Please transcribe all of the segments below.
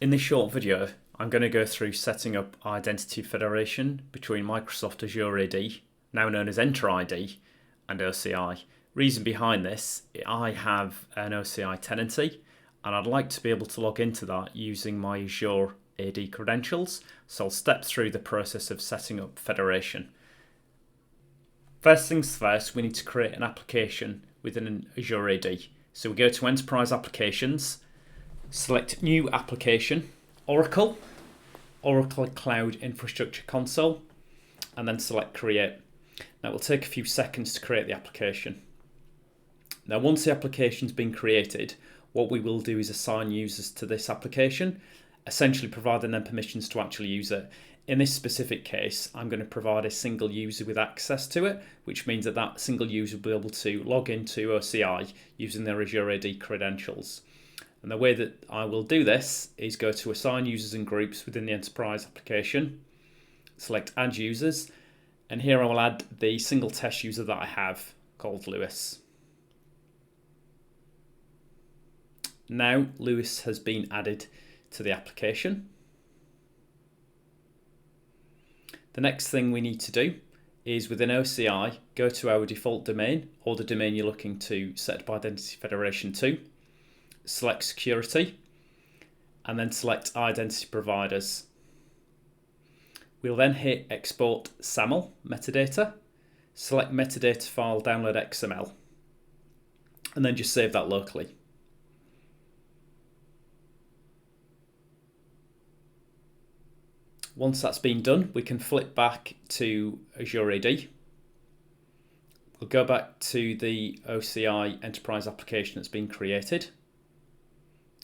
In this short video, I'm going to go through setting up identity federation between Microsoft Azure AD, now known as Entra ID, and OCI. Reason behind this, I have an OCI tenancy and I'd like to be able to log into that using my Azure AD credentials, so I'll step through the process of setting up federation. First things first, we need to create an application within an Azure AD. So we go to Enterprise Applications, select New Application, Oracle Cloud Infrastructure Console, and then select Create. Now it will take a few seconds to create the application. Now once the application's been created, what we will do is assign users to this application, essentially providing them permissions to actually use it. In this specific case, I'm going to provide a single user with access to it, which means that that single user will be able to log into OCI using their Azure AD credentials. And the way that I will do this is go to Assign Users and Groups within the Enterprise application, select Add Users, and here I will add the single test user that I have called Lewis. Now Lewis has been added to the application. The next thing we need to do is within OCI, go to our default domain or the domain you're looking to set up identity federation to, select security, and then select identity providers. We'll then hit export SAML metadata, select metadata file download XML, and then just save that locally. Once that's been done, we can flip back to Azure AD. We'll go back to the OCI Enterprise application that's been created.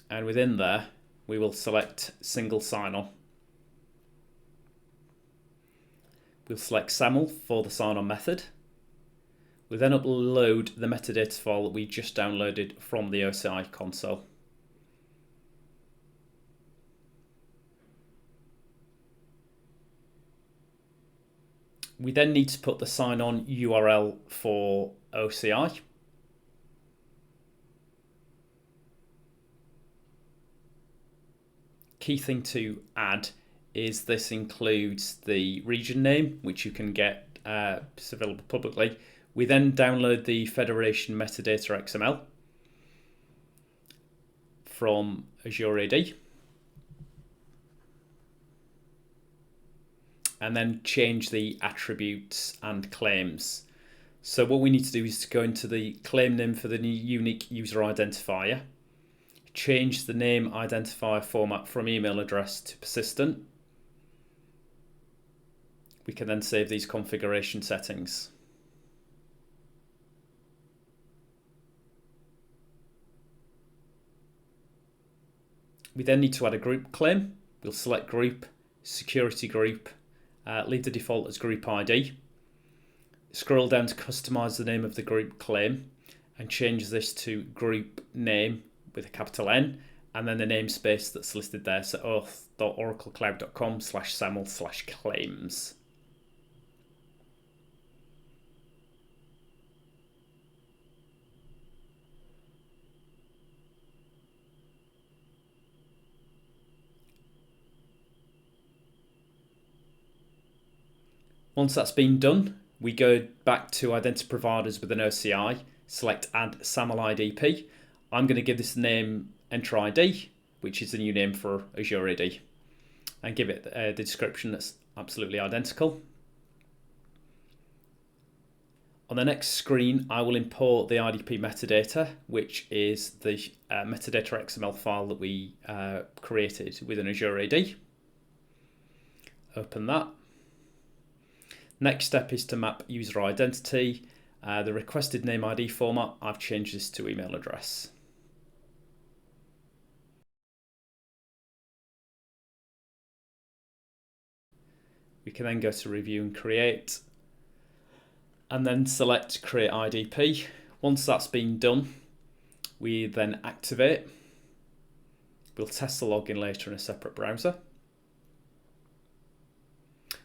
And within there, we will select Single Sign-On. We'll select SAML for the sign-on method. We'll then upload the metadata file that we just downloaded from the OCI console. We then need to put the sign-on URL for OCI. Key thing to add is this includes the region name, which you can get, it's available publicly. We then download the Federation metadata XML from Azure AD. And then change the attributes and claims. So what we need to do is to go into the claim name for the new unique user identifier, change the name identifier format from email address to persistent. We can then save these configuration settings. We then need to add a group claim. We'll select group, security group, leave the default as group ID. Scroll down to customize the name of the group claim and change this to group name with a capital N and then the namespace that's listed there, so auth.oraclecloud.com/saml/claims. Once that's been done, we go back to identity providers with an OCI, select add SAML IDP. I'm going to give this name Entra ID, which is the new name for Azure AD, and give it the description that's absolutely identical. On the next screen, I will import the IDP metadata, which is the metadata XML file that we created within Azure AD. Open that. Next step is to map user identity. The requested name ID format, I've changed this to email address. We can then go to review and create and then select create IDP. Once that's been done, we then activate. We'll test the login later in a separate browser.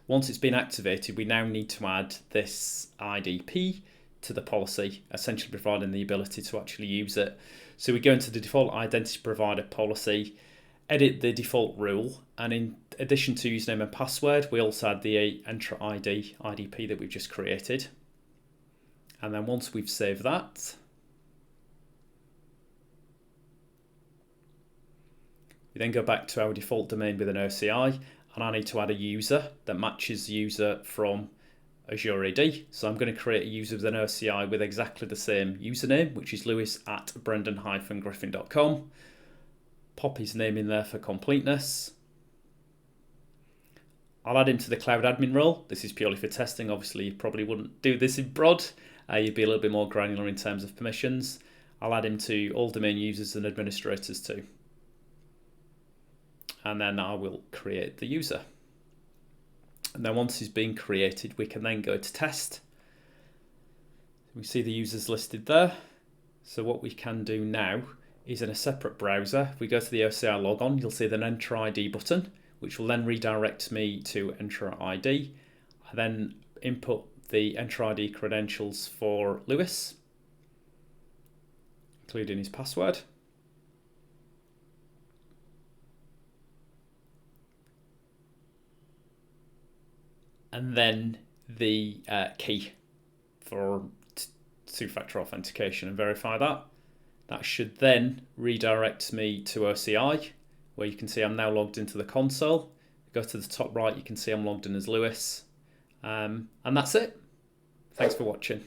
Once it's been activated, we now need to add this IDP to the policy, essentially providing the ability to actually use it. So we go into the default identity provider policy, edit the default rule, and in addition to username and password, we also add the Entra ID IDP that we've just created. And then once we've saved that, we then go back to our default domain with an OCI, and I need to add a user that matches the user from Azure AD. So I'm going to create a user with an OCI with exactly the same username, which is lewis@brendan-griffin.com. Pop his name in there for completeness. I'll add him to the cloud admin role. This is purely for testing. Obviously, you probably wouldn't do this in prod. You'd be a little bit more granular in terms of permissions. I'll add him to all domain users and administrators too. And then I will create the user. And then once he's been created, we can then go to test. We see the users listed there. So what we can do now is in a separate browser, if we go to the OCI logon, you'll see the Entra ID button, which will then redirect me to Entra ID. I then input the Entra ID credentials for Lewis, including his password. And then the key for two-factor authentication and verify that. That should then redirect me to OCI, where you can see I'm now logged into the console. Go to the top right, you can see I'm logged in as Lewis. And that's it. Thanks for watching.